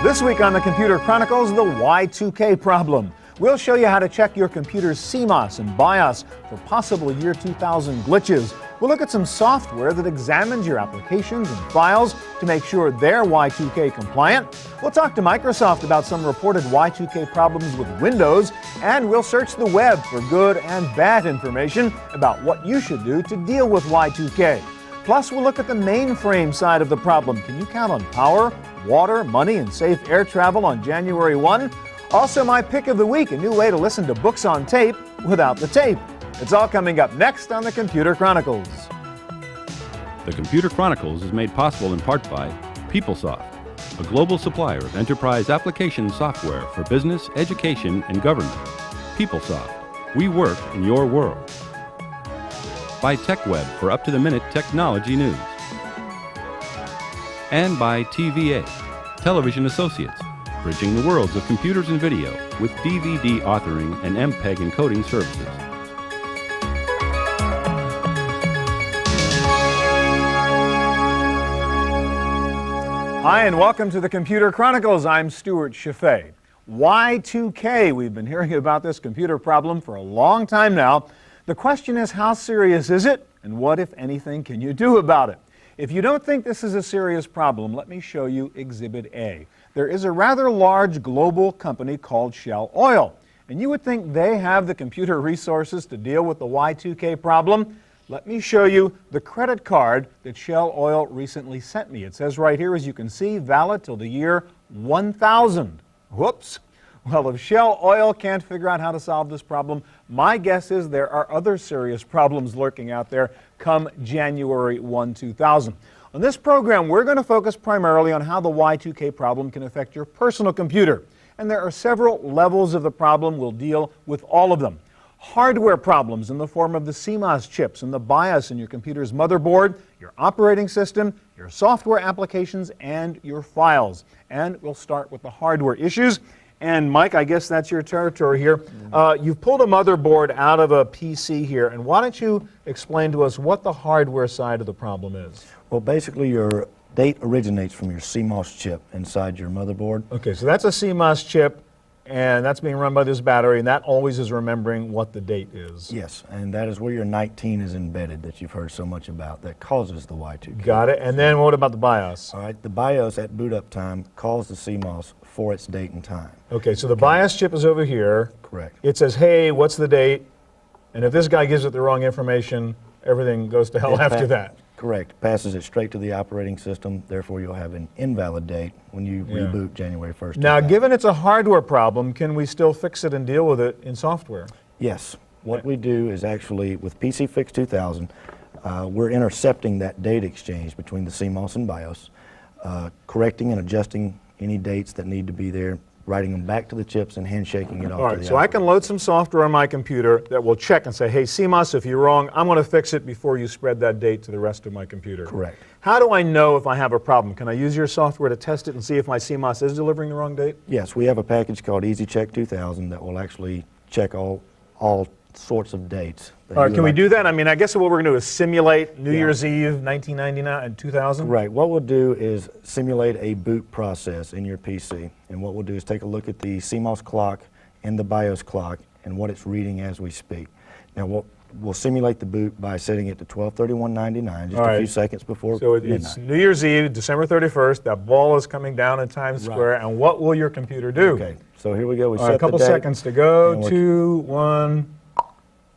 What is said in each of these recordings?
This week on the Computer Chronicles, the Y2K problem. We'll show you how to check your computer's CMOS and BIOS for possible year 2000 glitches. We'll look at some software that examines your applications and files to make sure they're Y2K compliant. We'll talk to Microsoft about some reported Y2K problems with Windows, and we'll search the web for good and bad information about what you should do to deal with Y2K. Plus, we'll look at the mainframe side of the problem. Can you count on power, water, money, and safe air travel on January 1? Also, my pick of the week, a new way to listen to books on tape without the tape. It's all coming up next on the Computer Chronicles. The Computer Chronicles is made possible in part by PeopleSoft, a global supplier of enterprise application software for business, education, and government. PeopleSoft, we work in your world. By TechWeb for up-to-the-minute technology news. And by TVA, Television Associates, bridging the worlds of computers and video with DVD authoring and MPEG encoding services. Hi, and welcome to the Computer Chronicles. I'm Stuart Chaffee. Y2K, we've been hearing about this computer problem for a long time now. The question is, how serious is it, and what, if anything, can you do about it? If you don't think this is a serious problem, let me show you Exhibit A. There is a rather large global company called Shell Oil, and you would think they have the computer resources to deal with the Y2K problem. Let me show you the credit card that Shell Oil recently sent me. It says right here, as you can see, valid till the year 1000. Whoops. Well, if Shell Oil can't figure out how to solve this problem, my guess is there are other serious problems lurking out there come January 1, 2000. On this program, we're going to focus primarily on how the Y2K problem can affect your personal computer. And there are several levels of the problem. We'll deal with all of them. Hardware problems in the form of the CMOS chips and the BIOS in your computer's motherboard, your operating system, your software applications, and your files. And we'll start with the hardware issues. And Mike, I guess that's your territory here. You've pulled a motherboard out of a PC here, and why don't you explain to us what the hardware side of the problem is? Well, basically your date originates from your CMOS chip inside your motherboard. Okay, so that's a CMOS chip, and that's being run by this battery, and that always is remembering what the date is. Yes, and that is where your 19 is embedded that you've heard so much about that causes the Y2K. Got it, and then what about the BIOS? All right, the BIOS at boot up time calls the CMOS for its date and time. Okay, so the BIOS chip is over here. Correct. It says, hey, what's the date? And if this guy gives it the wrong information, everything goes to hell after that. Correct. Passes it straight to the operating system, therefore you'll have an invalid date when you reboot January 1st. Now, given it's a hardware problem, can we still fix it and deal with it in software? Yes. What we do is actually, with PC Fix 2000, we're intercepting that date exchange between the CMOS and BIOS, correcting and adjusting any dates that need to be there, writing them back to the chips and handshaking it off. All right, so I can load some software on my computer that will check and say, hey, CMOS, if you're wrong, I'm going to fix it before you spread that date to the rest of my computer. Correct. How do I know if I have a problem? Can I use your software to test it and see if my CMOS is delivering the wrong date? Yes, we have a package called EasyCheck 2000 that will actually check all sorts of dates. All right, can we do that? I mean, I guess what we're going to do is simulate New Year's Eve 1999 and 2000? Right. What we'll do is simulate a boot process in your PC. And what we'll do is take a look at the CMOS clock and the BIOS clock and what it's reading as we speak. Now, we'll simulate the boot by setting it to 12/31/99, just a few seconds before So midnight. it's New Year's Eve, December 31st. That ball is coming down in Times Square. And what will your computer do? Okay. So here we go. We All set right, a couple the date, seconds to go. 2, 1.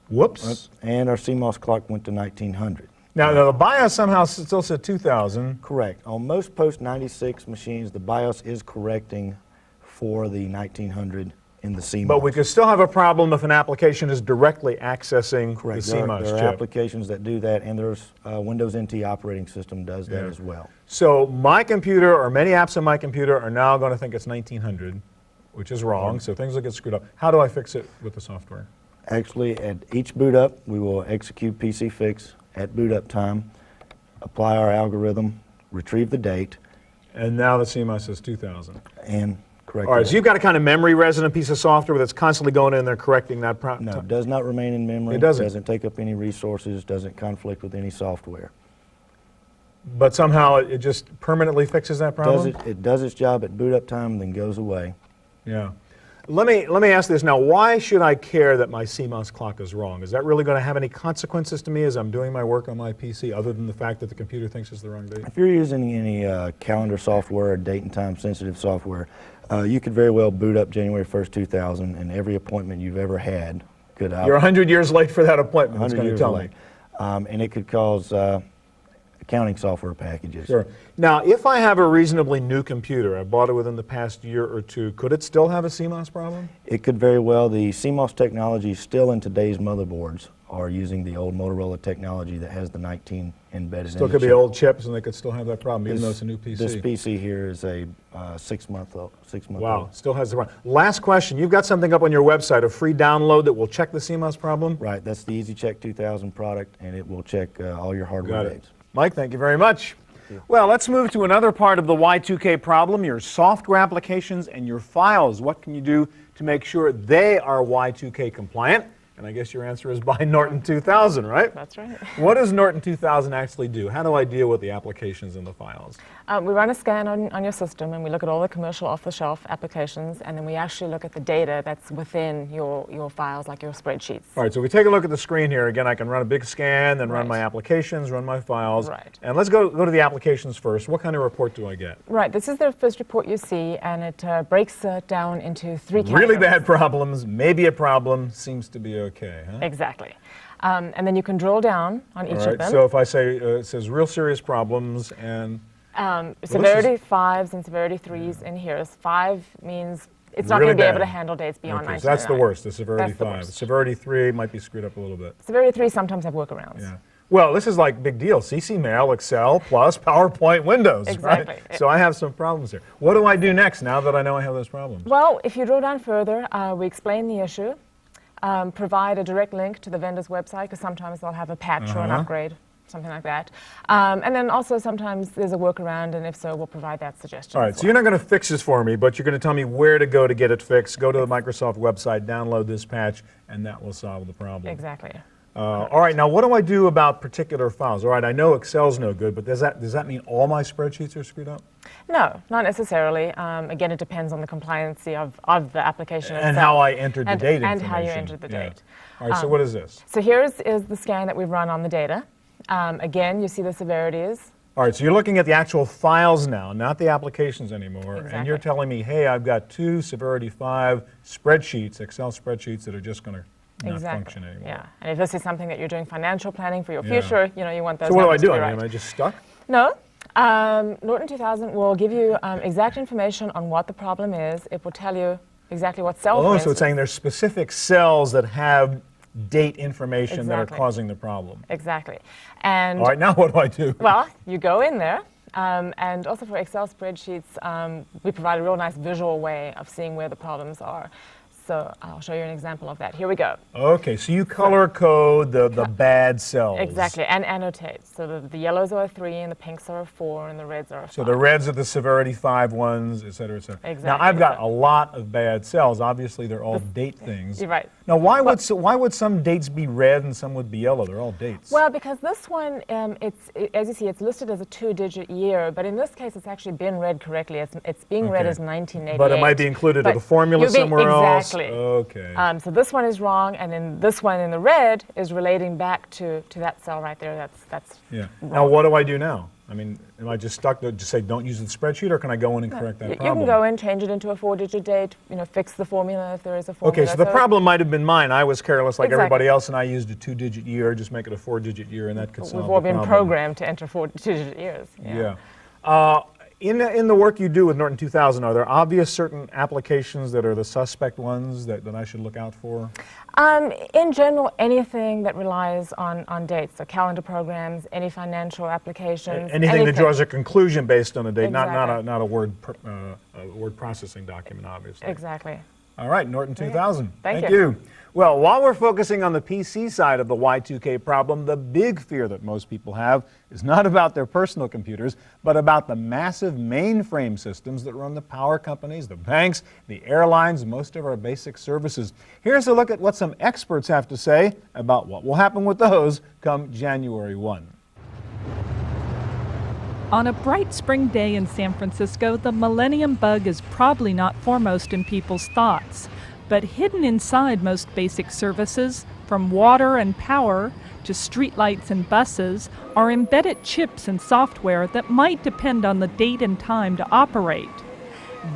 Whoops. And our CMOS clock went to 1900. Now the BIOS somehow still said 2000. Correct. On most post-96 machines, the BIOS is correcting for the 1900 in the CMOS. But we could still have a problem if an application is directly accessing Correct. the CMOS There are chip. applications that do that, and there's Windows NT operating system does that as well. So my computer, or many apps on my computer, are now going to think it's 1900, which is wrong, so things will get screwed up. How do I fix it with the software? Actually, at each boot up, we will execute PC Fix at boot up time, apply our algorithm, retrieve the date. And now the CMOS says 2000. And correct. All right, so you've got a kind of memory resident piece of software that's constantly going in there correcting that problem. No, it does not remain in memory. It doesn't? Doesn't take up any resources, doesn't conflict with any software. But somehow it just permanently fixes that problem? It does its job at boot up time, then goes away. Yeah. Let me ask this now. Why should I care that my CMOS clock is wrong? Is that really going to have any consequences to me as I'm doing my work on my PC, other than the fact that the computer thinks it's the wrong date? If you're using any calendar software or date and time sensitive software, you could very well boot up January 1st, 2000, and every appointment you've ever had could You're 100 years late for that appointment, it's going to tell me. And it could cause accounting software packages. Sure. Now, if I have a reasonably new computer, I bought it within the past year or two, could it still have a CMOS problem? It could very well. The CMOS technology still in today's motherboards are using the old Motorola technology that has the 19 embedded Still in could the be chip. old chips and they could still have that problem, even though it's a new PC. This PC here is a 6-month old. Wow, still has the problem. Last question. You've got something up on your website, a free download that will check the CMOS problem? Right, that's the EasyCheck 2000 product, and it will check all your hardware Got dates. it. Mike, thank you very much. Well, let's move to another part of the Y2K problem, your software applications and your files. What can you do to make sure they are Y2K compliant? And I guess your answer is buy Norton 2000, right? That's right. What does Norton 2000 actually do? How do I deal with the applications and the files? We run a scan on your system, and we look at all the commercial off-the-shelf applications, and then we actually look at the data that's within your files, like your spreadsheets. All right, so if we take a look at the screen here, again, I can run a big scan, then run Right. my applications, run my files. Right. And let's go to the applications first. What kind of report do I get? Right, this is the first report you see, and it breaks it down into 3 categories. Really bad problems, maybe a problem, seems to be okay, huh? Exactly. And then you can drill down on each All of right, them. so if I say, it says real serious problems and... Severity 5s and severity 3s in here. 5 means it's not Really going to be able bad. to handle dates beyond Okay, so that's the 1999. worst, the severity That's the 5. worst. Severity 3 might be screwed up a little bit. Severity 3 sometimes have workarounds. Yeah. Well, this is like big deal. CC Mail, Excel, plus PowerPoint, Windows, Exactly. right? So I have some problems here. What do I do next now that I know I have those problems? Well, if you drill down further, we explain the issue, provide a direct link to the vendor's website, because sometimes they'll have a patch or an upgrade, something like that. And then also sometimes there's a workaround, and if so, we'll provide that suggestion. All right, so you're not going to fix this for me, but you're going to tell me where to go to get it fixed. Go to the Microsoft website, download this patch, and that will solve the problem. Exactly. All right, now what do I do about particular files? All right, I know Excel's no good, but does that mean all my spreadsheets are screwed up? No, not necessarily. Again, it depends on the compliancy of the application And itself. how I entered the date And information. how you entered the Yeah. date. All right, so what is this? So here is the scan that we've run on the data. Again, you see the severities. All right, so you're looking at the actual files now, not the applications anymore, and you're Exactly. telling me, hey, I've got 2 severity 5 spreadsheets, Excel spreadsheets that are just going to not function anymore. Yeah, and if this is something that you're doing financial planning for your Yeah. future, you want those So what do I numbers to do? be I right. mean, am I just stuck? No. Norton 2000 will give you exact information on what the problem is. It will tell you exactly what cell. Oh, for so it's instance. saying there's specific cells that have date information that are Exactly. causing the problem. Exactly. And All right, now what do I do? well, you go in there, and also for Excel spreadsheets, we provide a real nice visual way of seeing where the problems are. So I'll show you an example of that. Here we go. Okay, so you color code the bad cells. Exactly, and annotate. So the yellows are a 3, and the pinks are a 4, and the reds are a 5. So the reds are the severity 5 ones, et cetera, et cetera. Exactly. Now I've got a lot of bad cells. Obviously, they're all date things. You're right. Now, why would some dates be red and some would be yellow? They're all dates. Well, because this one, as you see, it's listed as a 2-digit year, but in this case, it's actually been read correctly. It's being read Okay. as 1988. But it might be included in But the formula you'll be- somewhere else. Exactly. Okay. So this one is wrong, and then this one in the red is relating back to that cell right there. That's Yeah. wrong. Now, what do I do now? I mean, am I just stuck to just say don't use the spreadsheet, or can I go in and correct that You problem? can go in, change it into a 4-digit date, fix the formula if there is a formula. Okay, so the problem might have been mine. I was careless like Exactly. everybody else, and I used a 2-digit year. Just make it a 4-digit year, and that could solve We've the all been problem. programmed to enter 4-digit years. Yeah. In the work you do with Norton 2000, are there obvious certain applications that are the suspect ones that I should look out for? In general, anything that relies on dates, so calendar programs, any financial applications. Anything that draws a conclusion based on a date, Exactly. not a word processing document, obviously. Exactly. All right, Norton 2000. Thank you. Well, while we're focusing on the PC side of the Y2K problem, the big fear that most people have is not about their personal computers, but about the massive mainframe systems that run the power companies, the banks, the airlines, most of our basic services. Here's a look at what some experts have to say about what will happen with those come January 1. On a bright spring day in San Francisco, the millennium bug is probably not foremost in people's thoughts. But hidden inside most basic services, from water and power to streetlights and buses, are embedded chips and software that might depend on the date and time to operate.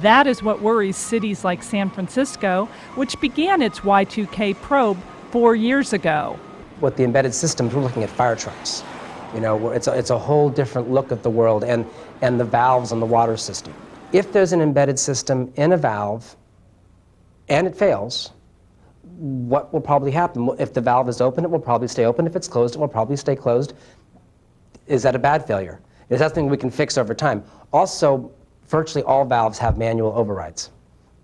That is what worries cities like San Francisco, which began its Y2K probe 4 years ago. With the embedded systems, we're looking at fire trucks. You know, it's a whole different look at the world, and the valves on the water system. If there's an embedded system in a valve and it fails, what will probably happen? If the valve is open, it will probably stay open. If it's closed, it will probably stay closed. Is that a bad failure? Is that something we can fix over time? Also, virtually all valves have manual overrides.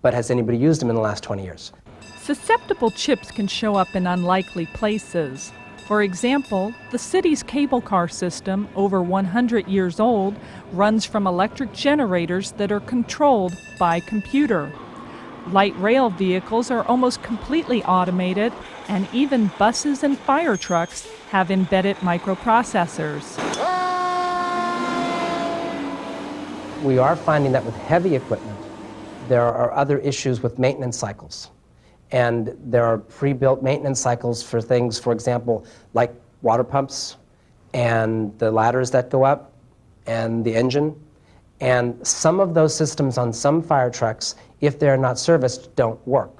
But has anybody used them in the last 20 years? Susceptible chips can show up in unlikely places. For example, the city's cable car system, over 100 years old, runs from electric generators that are controlled by computer. Light rail vehicles are almost completely automated, and even buses and fire trucks have embedded microprocessors. We are finding that with heavy equipment, there are other issues with maintenance cycles. And there are pre-built maintenance cycles for things, for example, like water pumps and the ladders that go up and the engine. And some of those systems on some fire trucks, if they're not serviced, don't work.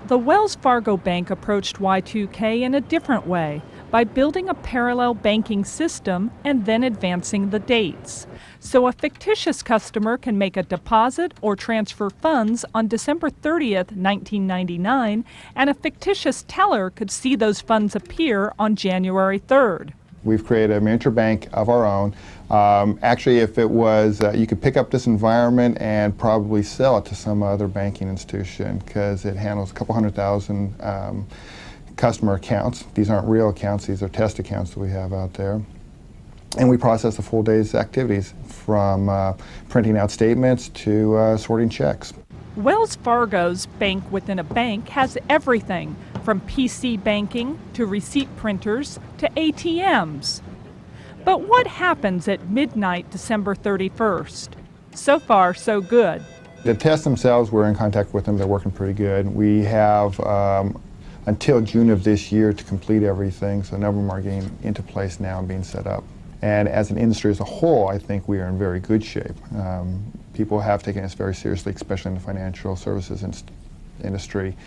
The Wells Fargo Bank approached Y2K in a different way, by building a parallel banking system and then advancing the dates. So a fictitious customer can make a deposit or transfer funds on December 30th, 1999, and a fictitious teller could see those funds appear on January 3rd. We've created a miniature bank of our own. Actually, if it was, you could pick up this environment and probably sell it to some other banking institution because it handles a couple 100,000 customer accounts. These aren't real accounts, these are test accounts that we have out there. And we process the full day's activities from printing out statements to sorting checks. Wells Fargo's bank within a bank has everything from PC banking to receipt printers to ATMs. But what happens at midnight December 31st? So far, so good. The tests themselves, we're in contact with them, they're working pretty good. We have until June of this year to complete everything, so a number of them are getting into place now and being set up. And as an industry as a whole, I think we are in very good shape. People have taken us very seriously, especially in the financial services industry,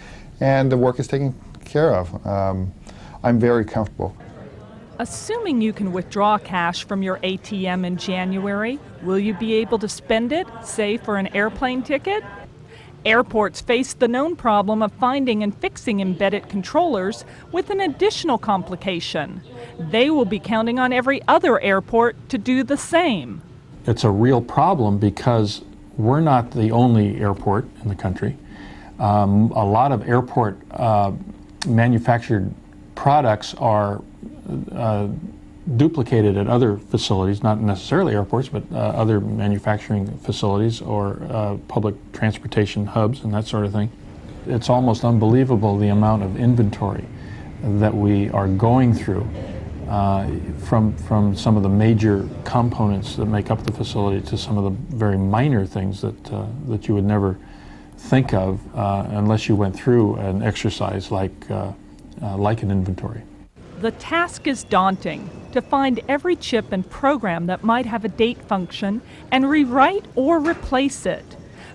and the work is taken care of. I'm very comfortable. Assuming you can withdraw cash from your ATM in January, will you be able to spend it, say, for an airplane ticket? Airports face the known problem of finding and fixing embedded controllers with an additional complication. They will be counting on every other airport to do the same. It's a real problem because we're not the only airport in the country. A lot of airport manufactured products are duplicated at other facilities, not necessarily airports, but other manufacturing facilities or public transportation hubs and that sort of thing. It's almost unbelievable the amount of inventory that we are going through from some of the major components that make up the facility to some of the very minor things that you would never think of unless you went through an exercise like an inventory. The task is daunting, to find every chip and program that might have a date function and rewrite or replace it.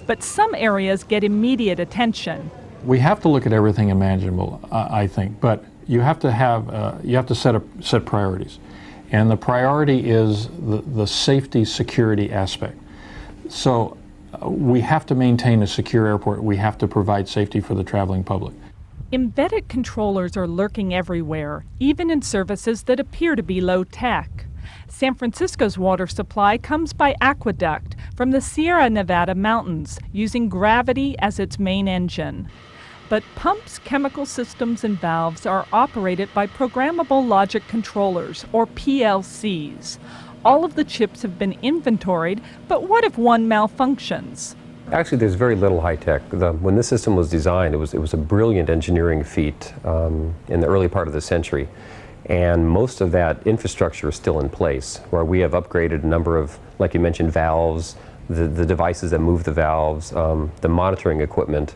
But some areas get immediate attention. We have to look at everything imaginable, I think, but you have to set priorities. And the priority is the safety, security aspect. So we have to maintain a secure airport. We have to provide safety for the traveling public. Embedded controllers are lurking everywhere, even in services that appear to be low-tech. San Francisco's water supply comes by aqueduct from the Sierra Nevada mountains, using gravity as its main engine. But pumps, chemical systems, and valves are operated by programmable logic controllers, or PLCs. All of the chips have been inventoried, but what if one malfunctions? Actually, there's very little high-tech. When this system was designed, it was a brilliant engineering feat in the early part of the century. And most of that infrastructure is still in place, where we have upgraded a number of, like you mentioned, valves, the devices that move the valves, the monitoring equipment.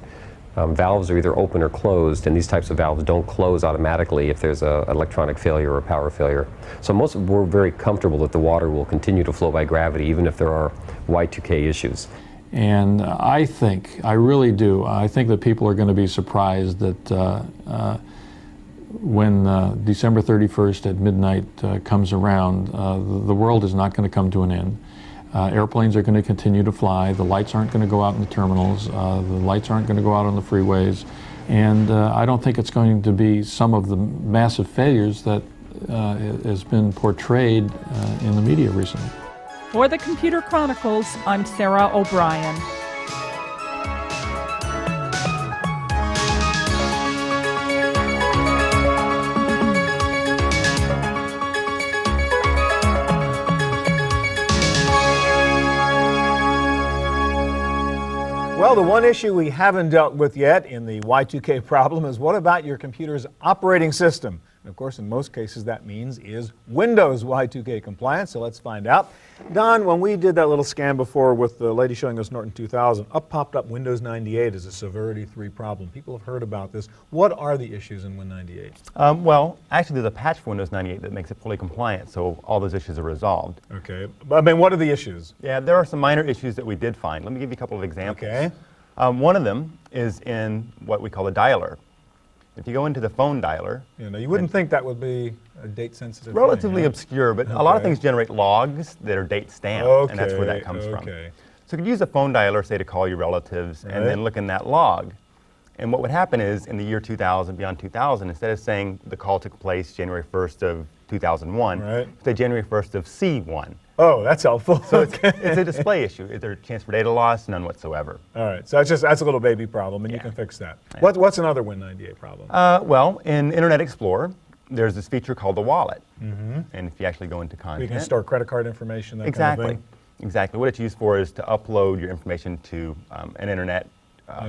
Valves are either open or closed, and these types of valves don't close automatically if there's an electronic failure or a power failure. So we're very comfortable that the water will continue to flow by gravity, even if there are Y2K issues. And I really do, I think that people are going to be surprised that when December 31st at midnight comes around, the world is not going to come to an end. Airplanes are going to continue to fly. The lights aren't going to go out in the terminals. The lights aren't going to go out on the freeways. And I don't think it's going to be some of the massive failures that has been portrayed in the media recently. For the Computer Chronicles, I'm Sarah O'Brien. Well, the one issue we haven't dealt with yet in the Y2K problem is what about your computer's operating system? And of course, in most cases, that means is Windows Y2K compliant, so let's find out. Don, when we did that little scan before with the lady showing us Norton 2000, popped up Windows 98 as a Severity 3 problem. People have heard about this. What are the issues in Win 98? Well, actually, there's a patch for Windows 98 that makes it fully compliant, so all those issues are resolved. Okay. I mean, what are the issues? Yeah, there are some minor issues that we did find. Let me give you a couple of examples. Okay. One of them is in what we call a dialer. If you go into the phone dialer... You wouldn't think that would be a date-sensitive thing, relatively huh? obscure, but a lot of things generate logs that are date stamped, and that's where that comes from. So you could use a phone dialer, say, to call your relatives, and then look in that log. And what would happen is, in the year 2000, beyond 2000, instead of saying the call took place January 1st of 2001, say January 1st of C1. Oh, that's helpful. So it's a display issue. Is there a chance for data loss? None whatsoever. All right, so that's a little baby problem, and you can fix that. Yeah. What's another Win 98 problem? Well, in Internet Explorer, there's this feature called the wallet. And if you actually go into content... You can store credit card information, that kind of thing? Exactly. What it's used for is to upload your information to an Internet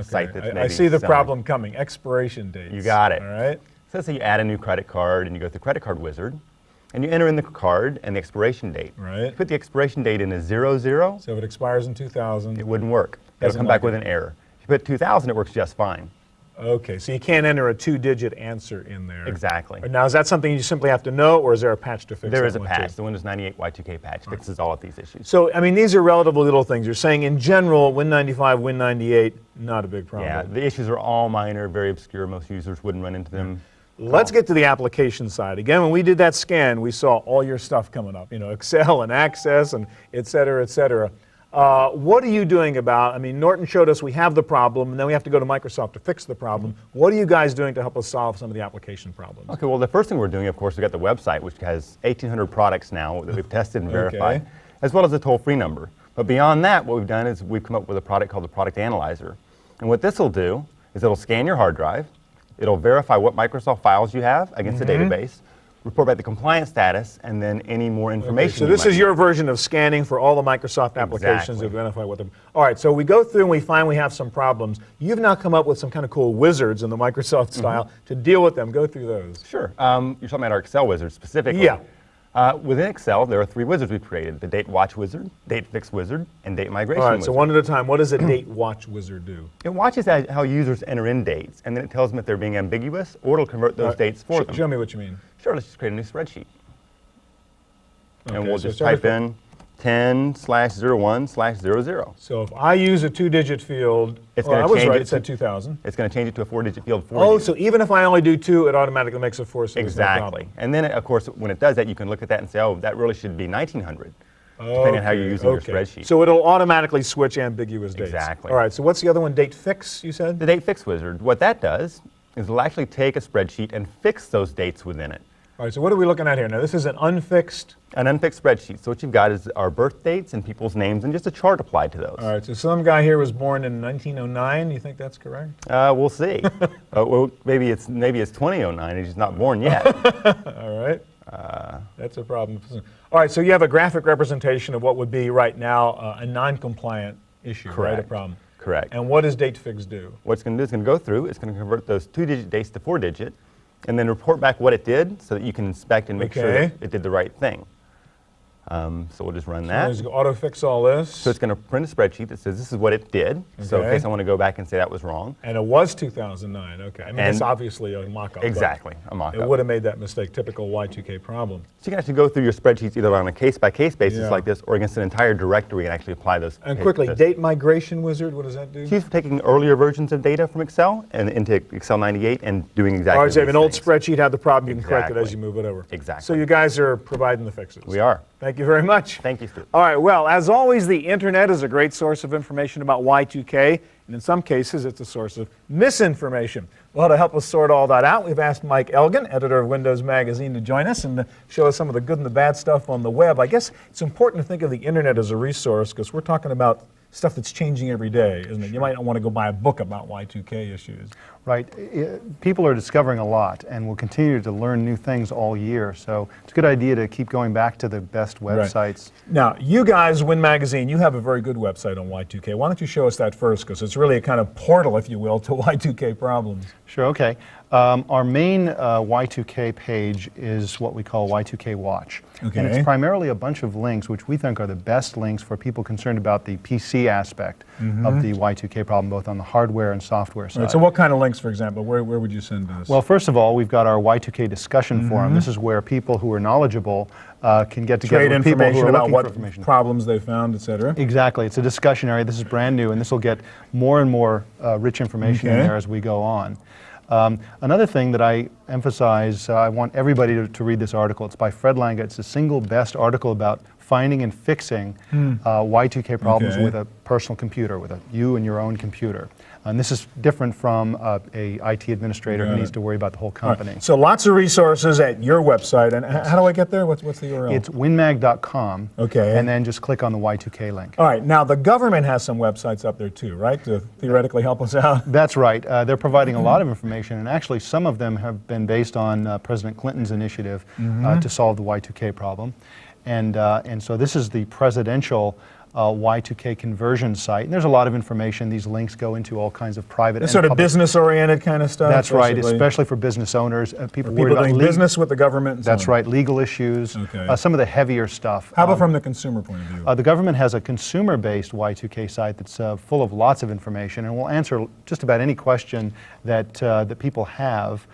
site that's maybe I see the selling. problem coming. Expiration dates. You got it. All right. So let's say you add a new credit card, and you go through Credit Card Wizard, and you enter in the card and the expiration date. Right. You put the expiration date in as 00. So if it expires in 2000... It wouldn't work. It'll come back with an error. If you put 2000, it works just fine. Okay, so you can't enter a two-digit answer in there. Exactly. Now, is that something you simply have to know, or is there a patch to fix that? There is a one patch. too? The Windows 98 Y2K patch fixes all of these issues. So, I mean, these are relatively little things. You're saying, in general, Win 95, Win 98, not a big problem. Yeah, the issues are all minor, very obscure. Most users wouldn't run into them. Let's get to the application side. Again, when we did that scan, we saw all your stuff coming up. Excel and Access and et cetera, et cetera. What are you doing about, I mean, Norton showed us we have the problem, and then we have to go to Microsoft to fix the problem. What are you guys doing to help us solve some of the application problems? Okay, well, the first thing we're doing, of course, we've got the website, which has 1,800 products now that we've tested and verified, as well as a toll-free number. But beyond that, what we've done is we've come up with a product called the Product Analyzer. And what this will do is it'll scan your hard drive, it'll verify what Microsoft files you have against the database, report back the compliance status, and then any more information. So this is your version of scanning for all the Microsoft applications to identify what them. All right, so we go through and we find we have some problems. You've now come up with some kind of cool wizards in the Microsoft style to deal with them. Go through those. Sure. You're talking about our Excel wizard specifically. Yeah. Within Excel, there are 3 wizards we've created: the Date Watch Wizard, Date Fix Wizard, and Date Migration All right, Wizard. so one at a time. What does a Date Watch Wizard do? It watches how users enter in dates, and then it tells them if they're being ambiguous, or it'll convert those dates for them. Show me what you mean. Sure, let's just create a new spreadsheet. Okay, And we'll so just start type in 10/01/00. So if I use a 2-digit field, It's I gonna was change right, it it said to- 2000. It's going to change it to a 4-digit field for Oh, you. so even if I only do 2, it automatically makes it 4, so there's no Exactly. problem. And then, of course, when it does that, you can look at that and say, oh, that really should be 1900, depending on how you're using your spreadsheet. So it'll automatically switch ambiguous dates. Exactly. All right, so what's the other one? Date Fix, you said? The Date Fix Wizard, what that does is it'll actually take a spreadsheet and fix those dates within it. All right, so what are we looking at here? Now, this is an unfixed. An unfixed spreadsheet. So what you've got is our birth dates and people's names and just a chart applied to those. All right, so some guy here was born in 1909. You think that's correct? We'll see. Well, maybe it's 2009. He's just not born yet. All right. That's a problem. All right, so you have a graphic representation of what would be right now a non-compliant issue, right? A Correct. problem. Correct. And what does Date Fix do? What it's going to do is going to go through, it's going to convert those 2-digit dates to 4-digit, and then report back what it did so that you can inspect and make sure Okay. that it did the right thing. So we'll just run So that. let's go auto fix all this. So it's going to print a spreadsheet that says this is what it did. So in Okay. case I want to go back and say that was wrong. And it was 2009. Okay. I mean, it's And- obviously a mock-up. but Exactly, a mock-up. It would have made that mistake. Typical Y2K problem. So you can actually go through your spreadsheets either on a case-by-case basis Yeah. like this or against an entire directory and actually apply those. And quickly, this. date migration wizard. What does that do? It's used for taking earlier versions of data from Excel and into Excel 98 and doing exactly Or if you have these an old things. spreadsheet, had the problem, you can correct it as Exactly. you move it over. Exactly. So you guys are providing the fixes. We are. Thank you very much. Thank you, Steve. All right, well, as always, the internet is a great source of information about Y2K, and in some cases, it's a source of misinformation. Well, to help us sort all that out, we've asked Mike Elgin, editor of Windows Magazine, to join us and to show us some of the good and the bad stuff on the web. I guess it's important to think of the internet as a resource because we're talking about stuff that's changing every day, isn't it? You might not want to go buy a book about Y2K issues. Right. People are discovering a lot and will continue to learn new things all year. So it's a good idea to keep going back to the best websites. Now, you guys, Win Magazine, you have a very good website on Y2K. Why don't you show us that first? Because it's really a kind of portal, if you will, to Y2K problems. Sure, okay. Our main Y2K page is what we call Y2K Watch. Okay. And it's primarily a bunch of links which we think are the best links for people concerned about the PC aspect of the Y2K problem, both on the hardware and software side. All right, so what kind of links, for example? Where would you send us? Well, first of all, we've got our Y2K discussion forum. This is where people who are knowledgeable can get together trade with people who information are about looking what for information. problems they found, et cetera. Exactly. It's a discussion area. This is brand new, and this will get more and more rich information in Okay. there as we go on. Another thing that I emphasize, I want everybody to read this article. It's by Fred Langa. It's the single best article about finding and fixing Y2K problems Okay. with a personal computer, with you and your own computer. And this is different from a IT administrator who Got needs it. to worry about the whole All right, company. so lots of resources at your website. And how do I get there? What's the URL? It's winmag.com. Okay. And then just click on the Y2K link. All right, now the government has some websites up there too, right, to theoretically help us out? That's right. They're providing a lot of information, and actually some of them have been based on President Clinton's initiative to solve the Y2K problem. And so this is the presidential Y2K conversion site. And there's a lot of information. These links go into all kinds of private It's and sort of public- business-oriented kind of stuff? That's right, basically? especially for business owners. People worried People about doing business with the government and so That's on. right, legal issues, Okay. some of the heavier stuff. How about from the consumer point of view? The government has a consumer-based Y2K site that's full of lots of information, and will answer just about any question that that people have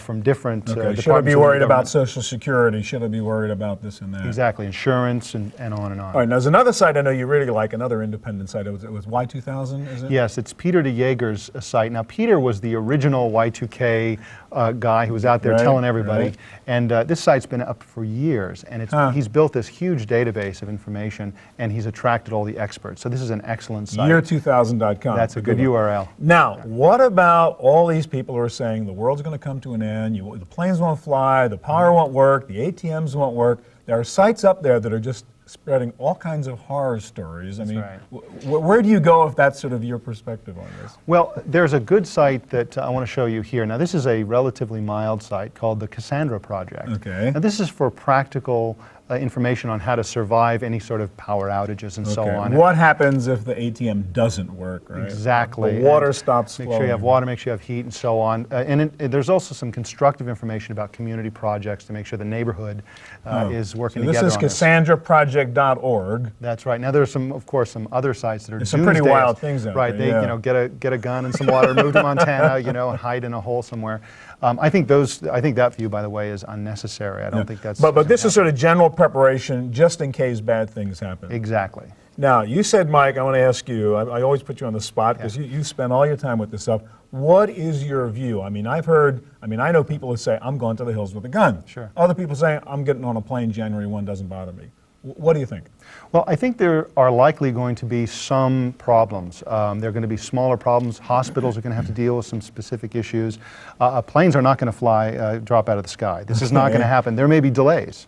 from different departments. Should I be of the worried about government. Social Security? Should I be worried about this and that? Exactly, insurance and on and on. All right, now there's another site I know you really like, another independent site. It was Y2000, is it? Yes, it's Peter DeJager's site. Now, Peter was the original Y2K guy who was out there Right, telling everybody. right. And this site's been up for years, and he's built this huge database of information, and he's attracted all the experts. So this is an excellent site. Year2000.com. That's a good one. URL. Now, what about all these people who are saying the world's going to come to an end, the planes won't fly, the power won't work, the ATMs won't work? There are sites up there that are just spreading all kinds of horror stories. I mean, right. Where do you go if that's sort of your perspective on this? Well, there's a good site that I want to show you here. Now, this is a relatively mild site called the Cassandra Project. Okay. Now, this is for practical information on how to survive any sort of power outages and so on. What happens if the ATM doesn't work, right? Exactly. The water And stops Make flowing. sure you have water, make sure you have heat, and so on. There's also some constructive information about community projects to make sure the neighborhood is working So this together is on this. CassandraProject.org. That's right. Now there's of course, some other sites that are There's some pretty doomsdayers. wild things out right, there, they yeah. get a gun and some water, move to Montana, and hide in a hole somewhere. I think that view, by the way, is unnecessary. I don't think that's. But this is sort of general preparation just in case bad things happen. Exactly. Now, you said, Mike, I want to ask you, I always put you on the spot because you spend all your time with this stuff. What is your view? I mean, I know people who say, I'm going to the hills with a gun. Sure. Other people say, I'm getting on a plane January 1, doesn't bother me. What do you think? Well, I think there are likely going to be some problems. There are going to be smaller problems. Hospitals are going to have to deal with some specific issues. Planes are not going to drop out of the sky. This is not going to happen. There may be delays.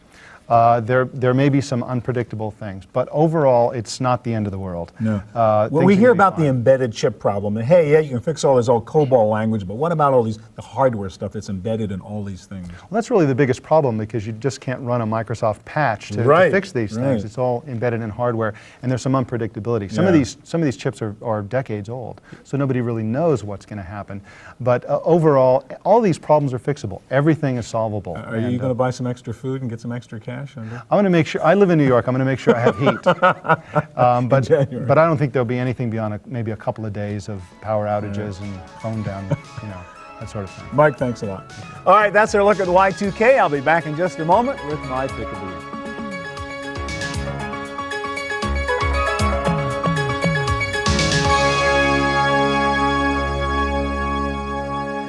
There may be some unpredictable things, but overall, it's not the end of the world. No. Things Well, we are hear gonna be about the fine. embedded chip problem, and hey, yeah, you can fix all this old COBOL language, but what about all the hardware stuff that's embedded in all these things? Well, that's really the biggest problem, because you just can't run a Microsoft patch to Right, fix these right. things. It's all embedded in hardware, and there's some unpredictability. Some Yeah. of these chips are decades old, so nobody really knows what's going to happen. But overall, all these problems are fixable. Everything is solvable. Are you going to buy some extra food and get some extra cash? I'm going to make sure. I live in New York. I'm going to make sure I have heat. January. But I don't think there'll be anything beyond maybe a couple of days of power outages and phone down, that sort of thing. Mike, thanks a lot. All right, that's our look at Y2K. I'll be back in just a moment with my pick of the week.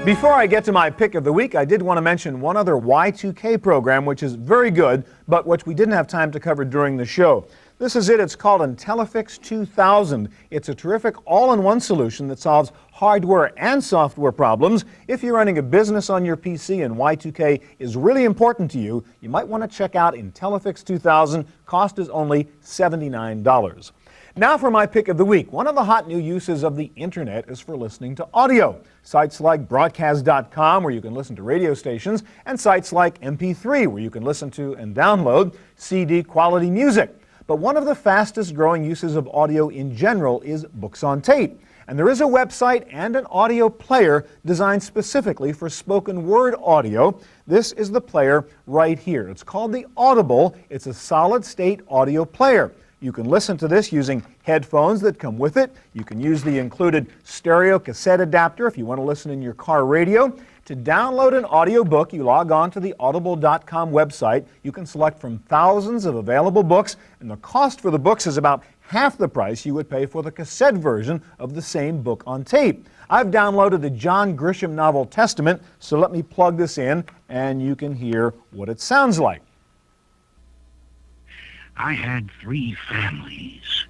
Before I get to my pick of the week, I did want to mention one other Y2K program which is very good, but which we didn't have time to cover during the show. This is it. It's called IntelliFix 2000. It's a terrific all-in-one solution that solves hardware and software problems. If you're running a business on your PC and Y2K is really important to you, you might want to check out IntelliFix 2000. Cost is only $79. Now for my pick of the week. One of the hot new uses of the internet is for listening to audio. Sites like broadcast.com, where you can listen to radio stations, and sites like MP3, where you can listen to and download CD quality music. But one of the fastest growing uses of audio in general is books on tape. And there is a website and an audio player designed specifically for spoken word audio. This is the player right here. It's called the Audible. It's a solid state audio player. You can listen to this using headphones that come with it. You can use the included stereo cassette adapter if you want to listen in your car radio. To download an audiobook, you log on to the audible.com website. You can select from thousands of available books, and the cost for the books is about half the price you would pay for the cassette version of the same book on tape. I've downloaded the John Grisham novel Testament, so let me plug this in and you can hear what it sounds like. I had 3 families,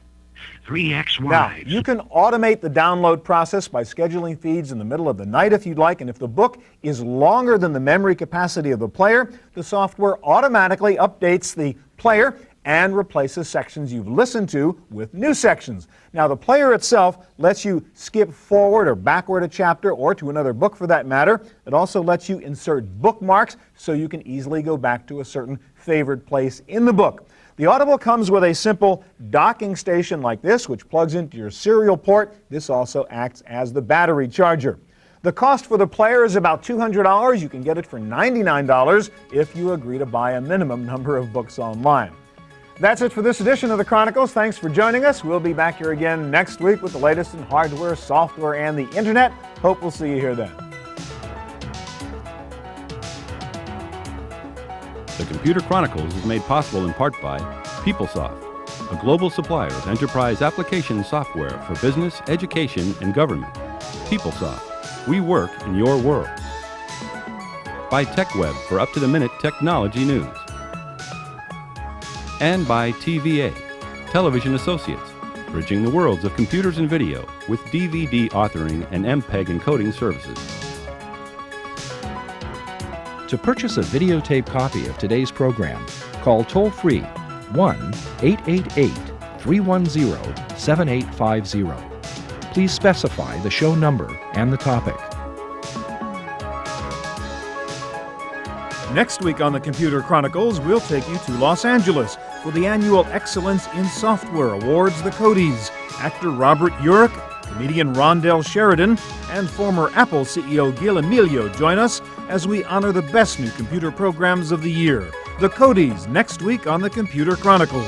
3 ex-wives. Now, you can automate the download process by scheduling feeds in the middle of the night if you'd like, and if the book is longer than the memory capacity of the player, the software automatically updates the player and replaces sections you've listened to with new sections. Now, the player itself lets you skip forward or backward a chapter or to another book for that matter. It also lets you insert bookmarks so you can easily go back to a certain favored place in the book. The Audible comes with a simple docking station like this, which plugs into your serial port. This also acts as the battery charger. The cost for the player is about $200. You can get it for $99 if you agree to buy a minimum number of books online. That's it for this edition of the Chronicles. Thanks for joining us. We'll be back here again next week with the latest in hardware, software, and the internet. Hope we'll see you here then. The Computer Chronicles is made possible in part by PeopleSoft, a global supplier of enterprise application software for business, education, and government. PeopleSoft, we work in your world. By TechWeb for up-to-the-minute technology news. And by TVA, Television Associates, bridging the worlds of computers and video with DVD authoring and MPEG encoding services. To purchase a videotape copy of today's program, call toll-free 1-888-310-7850. Please specify the show number and the topic. Next week on the Computer Chronicles, we'll take you to Los Angeles for the annual Excellence in Software Awards, the Codys. Actor Robert Urich, comedian Rondell Sheridan, and former Apple CEO Gil Amelio join us as we honor the best new computer programs of the year. The Codys, next week on the Computer Chronicles.